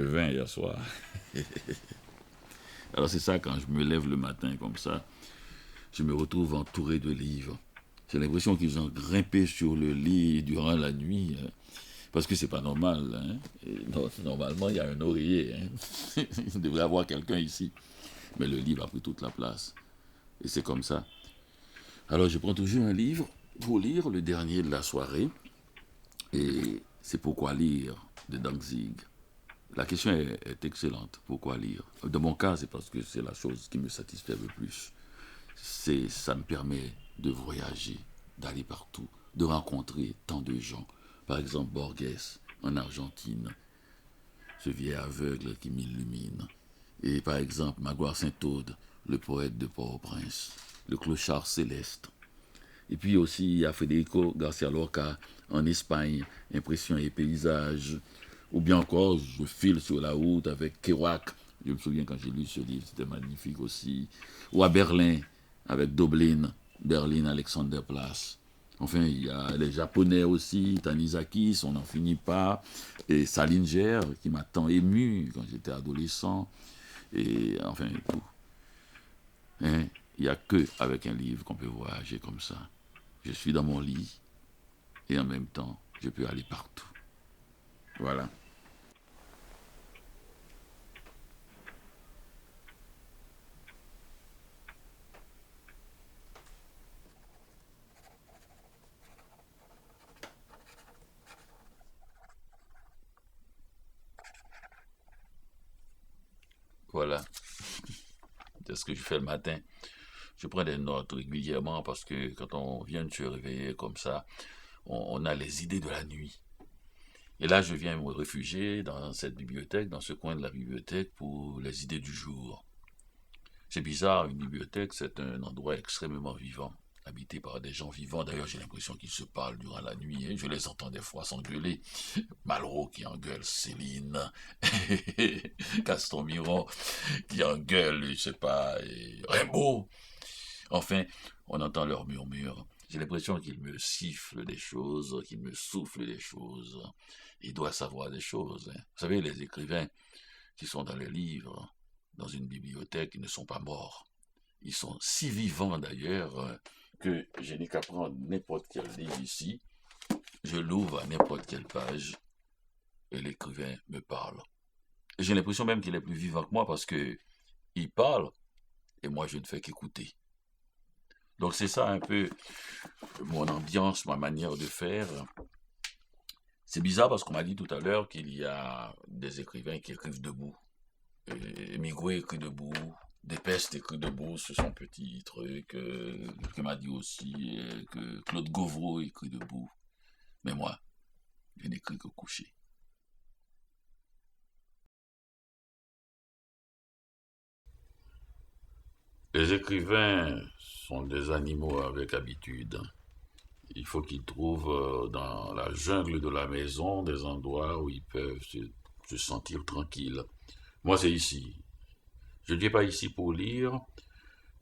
vin hier soir. Alors c'est ça, quand je me lève le matin comme ça, je me retrouve entouré de livres. J'ai l'impression qu'ils ont grimpé sur le lit durant la nuit, parce que c'est pas normal. Hein. Normalement, il y a un oreiller. Hein. Il devrait y avoir quelqu'un ici. Mais le livre a pris toute la place. Et c'est comme ça. Alors je prends toujours un livre pour lire le dernier de la soirée. Et c'est Pourquoi lire de Danzig. La question est excellente. Pourquoi lire? Dans mon cas, c'est parce que c'est la chose qui me satisfait le plus. Ça me permet de voyager, d'aller partout, de rencontrer tant de gens. Par exemple, Borges en Argentine, ce vieil aveugle qui m'illumine. Et par exemple, Magloire Saint-Aude, le poète de Port-au-Prince, le clochard céleste. Et puis aussi, il y a Federico Garcia Lorca en Espagne, Impressions et paysages. Ou bien encore, je file sur la route avec Kerouac. Je me souviens quand j'ai lu ce livre, c'était magnifique aussi. Ou à Berlin, avec Doblin, Berlin Alexanderplatz. Enfin, il y a les Japonais aussi, Tanizakis, on n'en finit pas. Et Salinger, qui m'a tant ému quand j'étais adolescent. Et enfin, tout. Hein? Il n'y a que avec un livre qu'on peut voyager comme ça. Je suis dans mon lit et en même temps, je peux aller partout. Voilà. Voilà. C'est ce que je fais le matin. Je prends des notes régulièrement parce que quand on vient de se réveiller comme ça, on a les idées de la nuit. Et là, je viens me réfugier dans cette bibliothèque, dans ce coin de la bibliothèque pour les idées du jour. C'est bizarre, une bibliothèque, c'est un endroit extrêmement vivant, habité par des gens vivants. D'ailleurs, j'ai l'impression qu'ils se parlent durant la nuit. Et je les entends des fois s'engueuler. Malraux qui engueule Céline, Gaston Miron qui engueule, je sais pas, et Rimbaud. Enfin, on entend leur murmure. J'ai l'impression qu'ils me sifflent des choses, qu'ils me soufflent des choses. Ils doivent savoir des choses. Hein. Vous savez, les écrivains qui sont dans les livres, dans une bibliothèque, ils ne sont pas morts. Ils sont si vivants d'ailleurs que je n'ai qu'à prendre n'importe quel livre ici, je l'ouvre à n'importe quelle page et l'écrivain me parle. Et j'ai l'impression même qu'il est plus vivant que moi parce que il parle et moi je ne fais qu'écouter. Donc c'est ça un peu mon ambiance, ma manière de faire. C'est bizarre parce qu'on m'a dit tout à l'heure qu'il y a des écrivains qui écrivent debout. Hemingway écrit debout, Despeste écrit debout sur son petit truc, que m'a dit aussi que Claude Gauvreau écrit debout. Mais moi, je n'écris que couché. Les écrivains sont des animaux avec habitude. Il faut qu'ils trouvent dans la jungle de la maison des endroits où ils peuvent se sentir tranquilles. Moi, c'est ici. Je ne viens pas ici pour lire.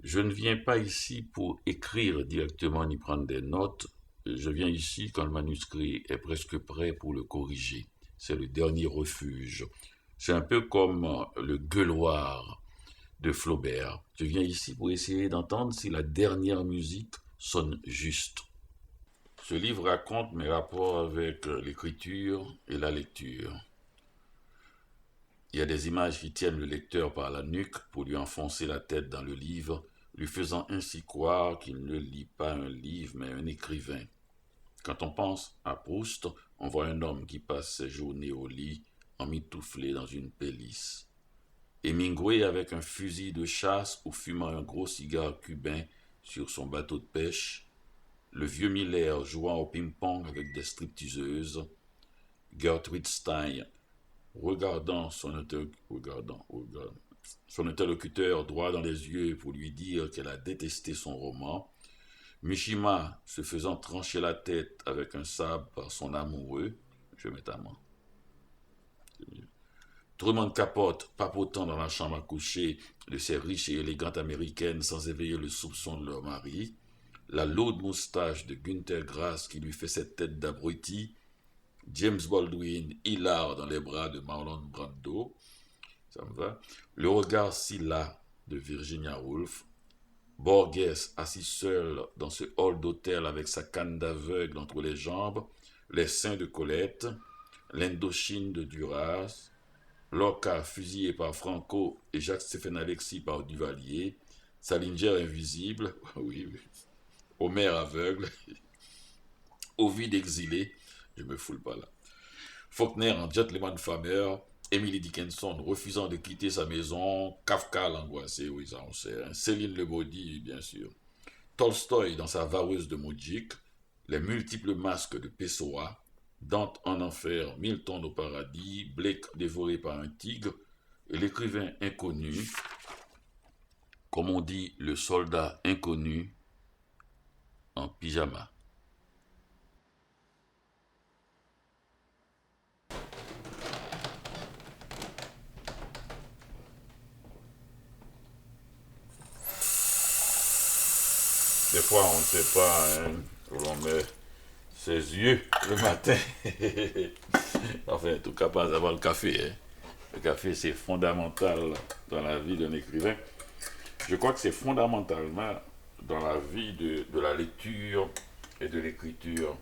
Je ne viens pas ici pour écrire directement ni prendre des notes. Je viens ici quand le manuscrit est presque prêt pour le corriger. C'est le dernier refuge. C'est un peu comme le gueuloir de Flaubert. Je viens ici pour essayer d'entendre si la dernière musique sonne juste. Ce livre raconte mes rapports avec l'écriture et la lecture. Il y a des images qui tiennent le lecteur par la nuque pour lui enfoncer la tête dans le livre, lui faisant ainsi croire qu'il ne lit pas un livre mais un écrivain. Quand on pense à Proust, on voit un homme qui passe ses journées au lit, emmitouflé dans une pelisse. Hemingway avec un fusil de chasse ou fumant un gros cigare cubain sur son bateau de pêche, le vieux Miller jouant au ping-pong avec des stripteaseuses, Gertrude Stein regardant son interlocuteur droit dans les yeux pour lui dire qu'elle a détesté son roman, Mishima se faisant trancher la tête avec un sabre par son amoureux, je mets ta main. Truman Capote papotant dans la chambre à coucher de ces riches et élégantes américaines sans éveiller le soupçon de leur mari, la lourde moustache de Günther Grass qui lui fait cette tête d'abruti, James Baldwin, hilar dans les bras de Marlon Brando, ça me va. Le regard si las de Virginia Woolf. Borges assis seul dans ce hall d'hôtel avec sa canne d'aveugle entre les jambes, les seins de Colette, l'Indochine de Duras, Lorca fusillé par Franco et Jacques-Stéphane Alexis par Duvalier, Salinger invisible, oui, oui. Homer aveugle, Ovide exilé, je me foule pas là. Faulkner en gentleman farmer, Emily Dickinson refusant de quitter sa maison, Kafka l'angoissé, oui ça on sait, hein. Céline Le Maudit, bien sûr. Tolstoï dans sa vareuse de Moudjik, les multiples masques de Pessoa, Dante en enfer, Milton au paradis, Blake dévoré par un tigre, et l'écrivain inconnu, comme on dit le soldat inconnu en pyjama. Des fois, on ne sait pas hein, où l'on met ses yeux le matin. Enfin, en tout cas, pas avant le café. Hein. Le café, c'est fondamental dans la vie d'un écrivain. Je crois que c'est fondamentalement dans la vie de la lecture et de l'écriture.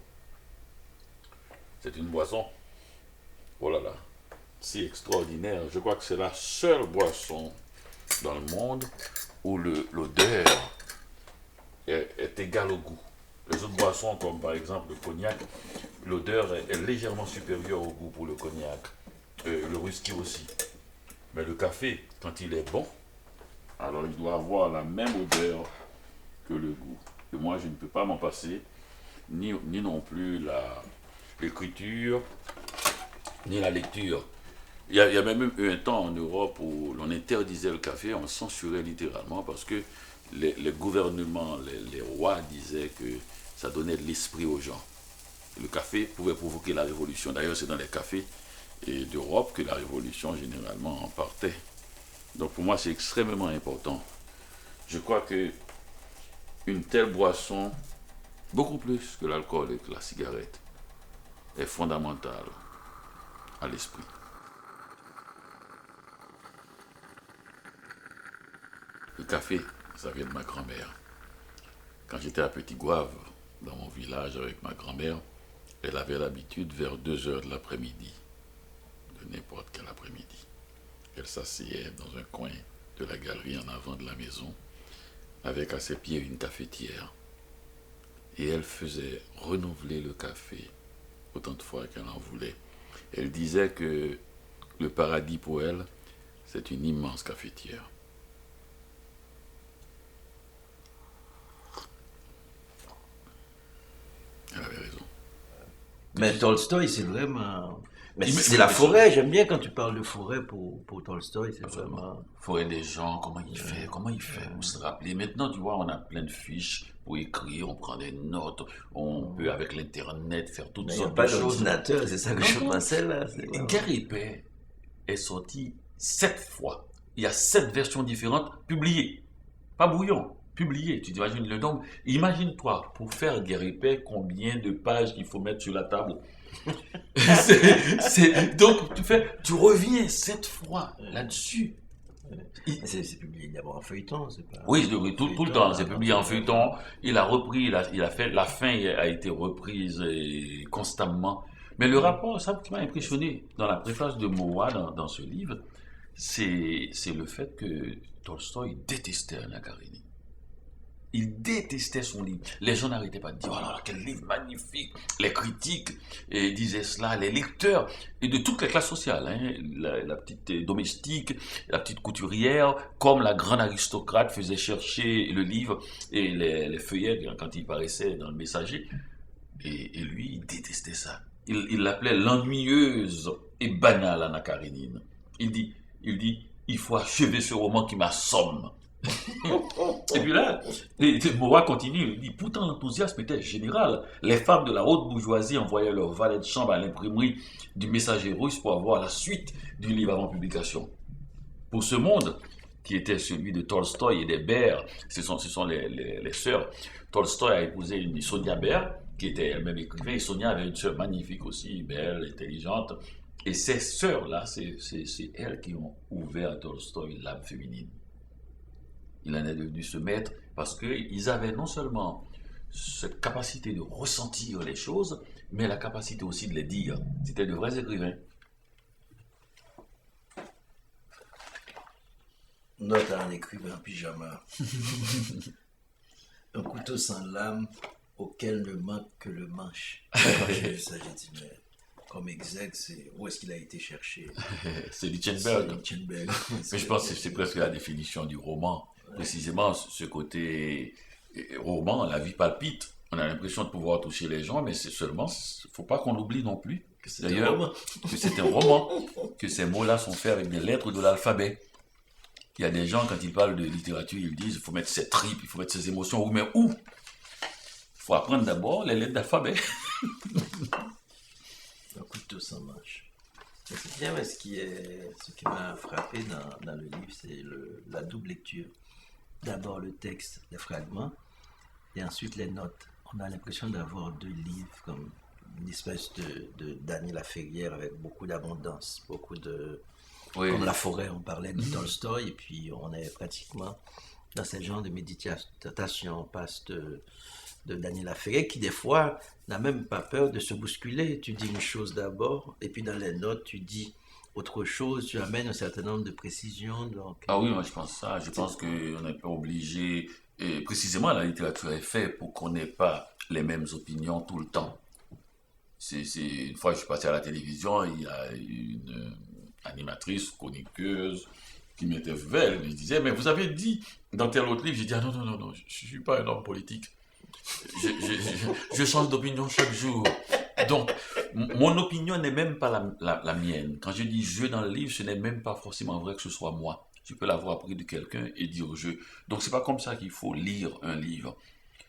C'est une boisson, oh là là, si extraordinaire. Je crois que c'est la seule boisson dans le monde où l'odeur est égale au goût. Les autres boissons, comme par exemple le cognac, l'odeur est légèrement supérieure au goût pour le cognac. Le whisky aussi. Mais le café, quand il est bon, alors il doit avoir la même odeur que le goût. Et moi, je ne peux pas m'en passer, ni non plus l'écriture, ni la lecture. Il y a même eu un temps en Europe où l'on interdisait le café, on censurait littéralement parce que les gouvernements, les rois disaient que ça donnait de l'esprit aux gens. Le café pouvait provoquer la révolution. D'ailleurs, c'est dans les cafés d'Europe que la révolution généralement en partait. Donc pour moi, c'est extrêmement important. Je crois que une telle boisson, beaucoup plus que l'alcool et que la cigarette, est fondamentale à l'esprit. Le café, ça vient de ma grand-mère. Quand j'étais à Petit Gouave, dans mon village avec ma grand-mère, elle avait l'habitude, vers 2 heures de l'après-midi, de n'importe quel après-midi, elle s'asseyait dans un coin de la galerie en avant de la maison, avec à ses pieds une cafetière. Et elle faisait renouveler le café autant de fois qu'elle en voulait. Elle disait que le paradis pour elle, c'est une immense cafetière. Elle avait raison. Mais Tolstoï, c'est vraiment. Mais c'est la forêt, j'aime bien quand tu parles de forêt pour Tolstoï, c'est vraiment. Forêt des gens, comment il fait pour se rappeler. Maintenant, tu vois, on a plein de fiches pour écrire, on prend des notes, on peut avec l'internet faire toutes Mais il n'y a sortes pas de choses. d'ordinateur, c'est ça que je pensais là. Guerre et paix est sorti 7 fois. Il y a 7 versions différentes publiées. Pas brouillon, publiées. Tu t'imagines le nombre. Imagine-toi, pour faire Guerre et paix, combien de pages il faut mettre sur la table. Donc, tu reviens 7 fois là-dessus. C'est publié d'abord en feuilleton, c'est pas. Oui, tout le temps, c'est publié en feuilleton. Il a repris, il a fait, la fin a été reprise constamment. Mais le rapport, ça qui m'a impressionné dans la préface de Moa, dans ce livre, c'est le fait que Tolstoï détestait Anna Karénine. Il détestait son livre. Les gens n'arrêtaient pas de dire, oh là là, quel livre magnifique. Les critiques disaient cela, les lecteurs, et de toutes les classes sociales, hein, la petite domestique, la petite couturière, comme la grande aristocrate faisait chercher le livre et les feuillets quand il paraissait dans le messager. Et lui, il détestait ça. Il l'appelait l'ennuyeuse et banale Anna Karénine. Il dit, il faut achever ce roman qui m'assomme. Et puis là, Moa continue, il dit, pourtant l'enthousiasme était général. Les femmes de la haute bourgeoisie envoyaient leurs valets de chambre à l'imprimerie du Messager russe pour avoir la suite du livre avant publication. Pour ce monde, qui était celui de Tolstoï et des Baer, ce sont les sœurs. Tolstoï a épousé une Sonia Baer, qui était elle-même écrivain. Et Sonia avait une sœur magnifique aussi, belle, intelligente. Et ces sœurs-là, c'est elles qui ont ouvert à Tolstoï l'âme féminine. Il en est devenu ce maître parce qu'ils avaient non seulement cette capacité de ressentir les choses, mais la capacité aussi de les dire. C'était de vrais écrivains. Note à un écrivain en pyjama. Un couteau sans lame auquel ne manque que le manche. Quand j'ai vu ça, j'ai dit, mais comme exec, où est-ce qu'il a été cherché? C'est Lichtenberg. C'est Lichtenberg. Mais je pense que c'est presque la définition du roman. Ouais. Précisément, ce côté roman, la vie palpite. On a l'impression de pouvoir toucher les gens, mais c'est seulement, il ne faut pas qu'on l'oublie non plus. D'ailleurs, que c'est un roman, que ces mots-là sont faits avec des lettres de l'alphabet. Il y a des gens, quand ils parlent de littérature, ils disent il faut mettre ses tripes, il faut mettre ses émotions. Oui, mais où? Il faut apprendre d'abord les lettres d'alphabet. Un couteau sans manche. C'est bien, mais ce qui m'a frappé dans le livre, c'est la double lecture. D'abord le texte, les fragments, et ensuite les notes. On a l'impression d'avoir deux livres, comme une espèce de Dany Laferrière avec beaucoup d'abondance, beaucoup de... Oui. Comme La forêt, on parlait de Tolstoï, et puis on est pratiquement dans ce genre de méditation. On passe de Dany Laferrière, qui des fois n'a même pas peur de se bousculer. Tu dis une chose d'abord, et puis dans les notes, tu dis autre chose, tu amènes un certain nombre de précisions. Donc, ah oui, moi je pense ça. Je pense qu'on n'est pas obligé... Et précisément, la littérature est faite pour qu'on n'ait pas les mêmes opinions tout le temps. Une fois, je suis passé à la télévision, il y a une animatrice, chroniqueuse, qui m'interviewait, elle me disait, mais vous avez dit dans tel autre livre, j'ai dit, ah non, je ne suis pas un homme politique. Je change d'opinion chaque jour. Donc, mon opinion n'est même pas la mienne. Quand je dis je dans le livre, ce n'est même pas forcément vrai que ce soit moi. Je peux l'avoir appris de quelqu'un et dire je. Donc, c'est pas comme ça qu'il faut lire un livre.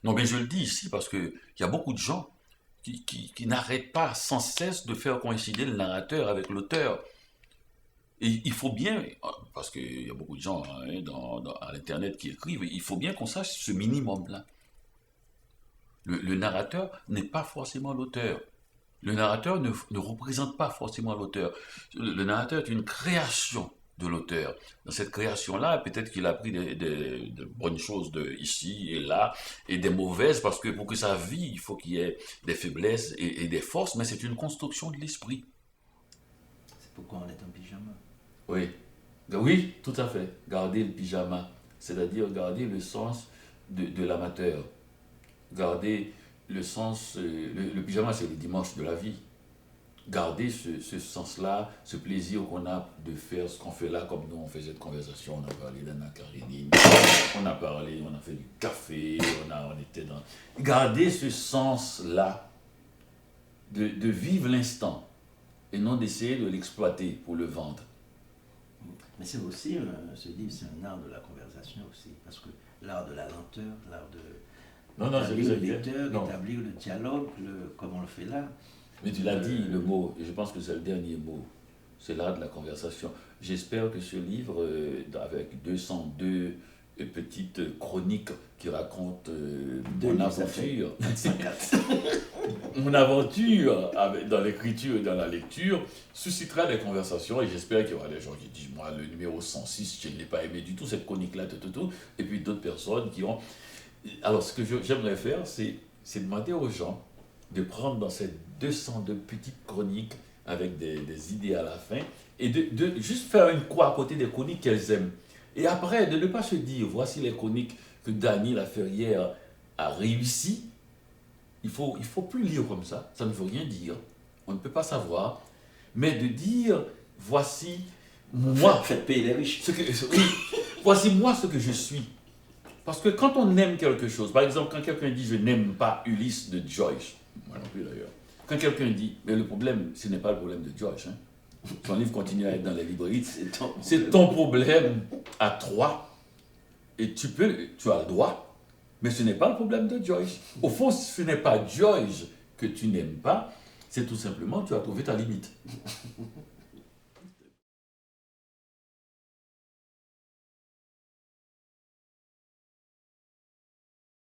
Non, mais je le dis ici parce qu'il y a beaucoup de gens qui n'arrêtent pas sans cesse de faire coïncider le narrateur avec l'auteur. Et il faut bien, parce qu'il y a beaucoup de gens à l'internet qui écrivent, il faut bien qu'on sache ce minimum-là. Le narrateur n'est pas forcément l'auteur. Le narrateur ne représente pas forcément l'auteur. Le narrateur est une création de l'auteur. Dans cette création-là, peut-être qu'il a pris de bonnes choses de ici et là, et des mauvaises, parce que pour que ça vive, il faut qu'il y ait des faiblesses et des forces, mais c'est une construction de l'esprit. C'est pourquoi on est en pyjama. Oui. Oui, tout à fait. Garder le pyjama, c'est-à-dire garder le sens de l'amateur. Garder le sens... le pyjama, c'est le dimanche de la vie. Garder ce sens-là, ce plaisir qu'on a de faire ce qu'on fait là, comme nous on faisait cette conversation, on a parlé d'Anna Karenine, on a fait du café, on était dans... Garder ce sens-là, de vivre l'instant, et non d'essayer de l'exploiter pour le vendre. Mais c'est aussi, ce livre, c'est un art de la conversation aussi, parce que l'art de la lenteur, l'art de établir le lecteur, d'établir le dialogue, comme on le fait là. Mais tu l'as dit, le mot, et je pense que c'est le dernier mot, c'est l'art de la conversation. J'espère que ce livre, avec 202 petites chroniques qui racontent mon aventure, mon aventure dans l'écriture et dans la lecture, suscitera des conversations, et j'espère qu'il y aura des gens qui disent, moi, le numéro 106, je ne l'ai pas aimé du tout, cette chronique-là, et puis d'autres personnes qui ont... Alors, ce que j'aimerais faire, c'est demander aux gens de prendre dans ces 202 petites chroniques avec des idées à la fin et de juste faire une croix à côté des chroniques qu'elles aiment. Et après, de ne pas se dire, voici les chroniques que Dany Laferrière a réussi. Il faut plus lire comme ça ne veut rien dire. On ne peut pas savoir. Mais de dire, voici moi. Faites payer les riches. Voici moi ce que je suis. Parce que quand on aime quelque chose, par exemple, quand quelqu'un dit je n'aime pas Ulysse de Joyce, moi non plus d'ailleurs. Quand quelqu'un dit, mais le problème, ce n'est pas le problème de Joyce. Hein. Son livre continue à être dans les librairies. C'est ton problème à toi. Et tu as le droit, mais ce n'est pas le problème de Joyce. Au fond, ce n'est pas Joyce que tu n'aimes pas, c'est tout simplement tu as trouvé ta limite.